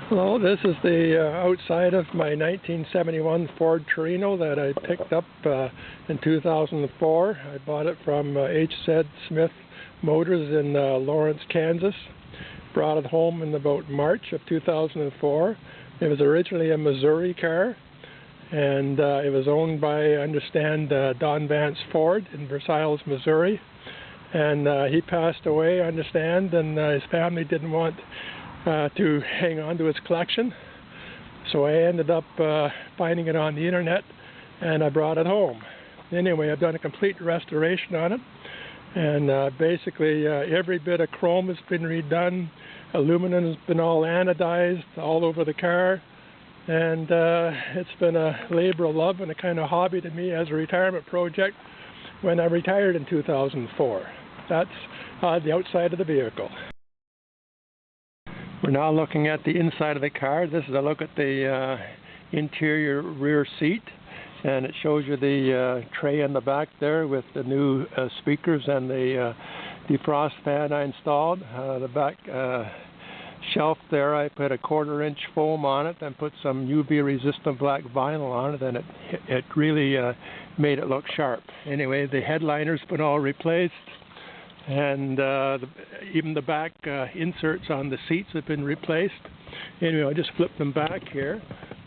Hello, this is the outside of my 1971 Ford Torino that I picked up in 2004. I bought it from H.Z. Smith Motors in Lawrence, Kansas. Brought it home in about March of 2004. It was originally a Missouri car, and it was owned by, I understand, Don Vance Ford in Versailles, Missouri. And he passed away, I understand, and his family didn't want to hang on to his collection, so I ended up finding it on the internet, and I brought it home. Anyway, I've done a complete restoration on it, and basically every bit of chrome has been redone, aluminum has been all anodized all over the car, and it's been a labor of love and a kind of hobby to me as a retirement project when I retired in 2004. That's the outside of the vehicle. We're now looking at the inside of the car. This is a look at the interior rear seat, and it shows you the tray in the back there with the new speakers and the defrost fan I installed. The back shelf there, I put a 1/4-inch foam on it and put some UV resistant black vinyl on it, and it really made it look sharp. Anyway, the headliner's been all replaced, and even the back inserts on the seats have been replaced. Anyway, I'll just flip them back here,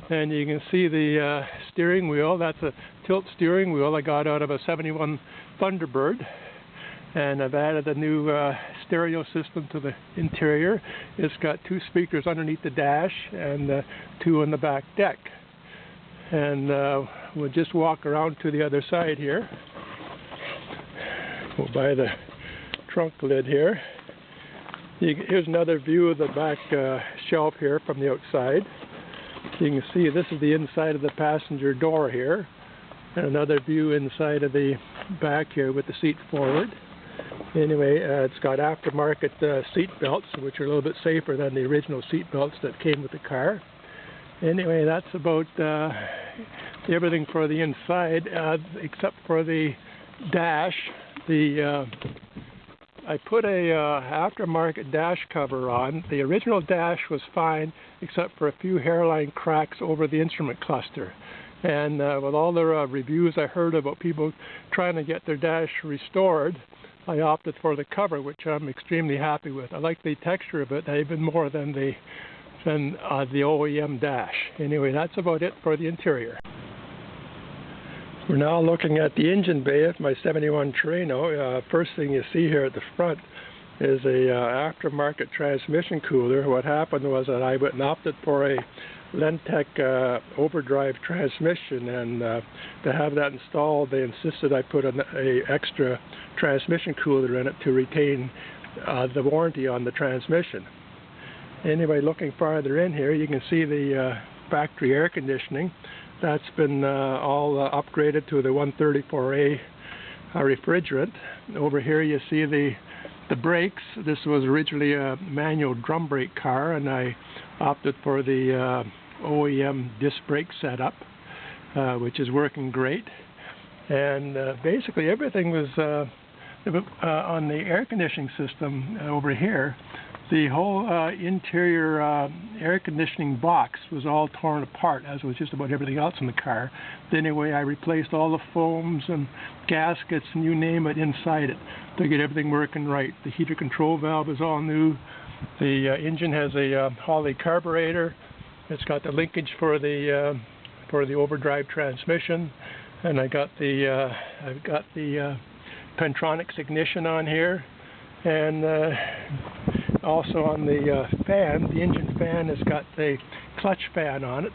and you can see the steering wheel. That's a tilt steering wheel I got out of a 71 Thunderbird, and I've added a new stereo system to the interior. It's got 2 speakers underneath the dash and 2 on the back deck. And we'll just walk around to the other side here. Go by the trunk lid here. Here's another view of the back shelf here from the outside. You can see this is the inside of the passenger door here, and another view inside of the back here with the seat forward. Anyway, it's got aftermarket seat belts, which are a little bit safer than the original seat belts that came with the car. Anyway, that's about everything for the inside, except for the dash. I put a aftermarket dash cover on. The original dash was fine, except for a few hairline cracks over the instrument cluster. And with all the reviews I heard about people trying to get their dash restored, I opted for the cover, which I'm extremely happy with. I like the texture of it even more than the OEM dash. Anyway, that's about it for the interior. We're now looking at the engine bay of my 71 Torino. First thing you see here at the front is a aftermarket transmission cooler. What happened was that I went and opted for a Lentec overdrive transmission, and to have that installed, they insisted I put an extra transmission cooler in it to retain the warranty on the transmission. Anyway, looking farther in here, you can see the factory air conditioning. That's been all upgraded to the 134A refrigerant. Over here you see the brakes. This was originally a manual drum brake car, and I opted for the OEM disc brake setup, which is working great. And basically everything was on the air conditioning system over here. The whole interior air conditioning box was all torn apart, as was just about everything else in the car. But anyway, I replaced all the foams and gaskets and you name it inside it to get everything working right. The heater control valve is all new. The engine has a Holley carburetor. It's got the linkage for the overdrive transmission, and I've got the Pentronics ignition on here, and also on the fan, the engine fan has got the clutch fan on it,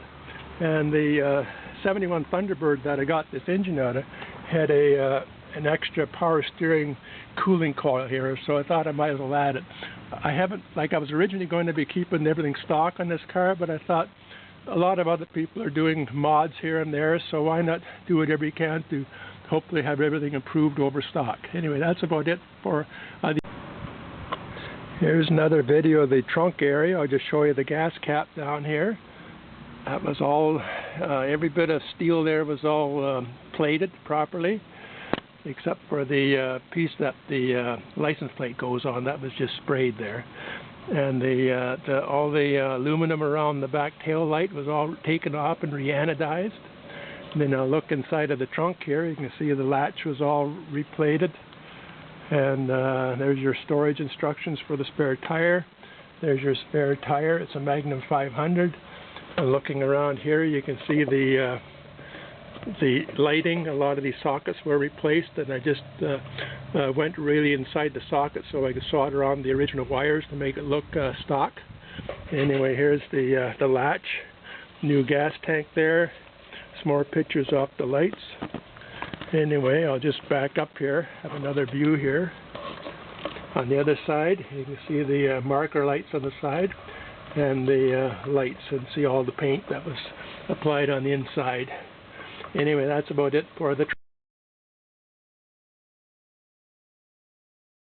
and the 71 Thunderbird that I got this engine out of had an extra power steering cooling coil here, so I thought I might as well add it. I haven't, I was originally going to be keeping everything stock on this car, but I thought a lot of other people are doing mods here and there, so why not do whatever you can to hopefully have everything improved over stock. Anyway, that's about it for Here's another video of the trunk area. I'll just show you the gas cap down here. That was all, every bit of steel there was all plated properly, except for the piece that the license plate goes on. That was just sprayed there. And all the aluminum around the back tail light was all taken off and re-anodized. And then I'll look inside of the trunk here. You can see the latch was all replated. And there's your storage instructions for the spare tire. There's your spare tire. It's a Magnum 500. And looking around here, you can see the lighting. A lot of these sockets were replaced, and I just went really inside the socket so I could solder on the original wires to make it look stock. Anyway, here's the latch. New gas tank there. Some more pictures off the lights. Anyway, I'll just back up here, have another view here. On the other side, you can see the marker lights on the side and the lights, and see all the paint that was applied on the inside. Anyway, that's about it for the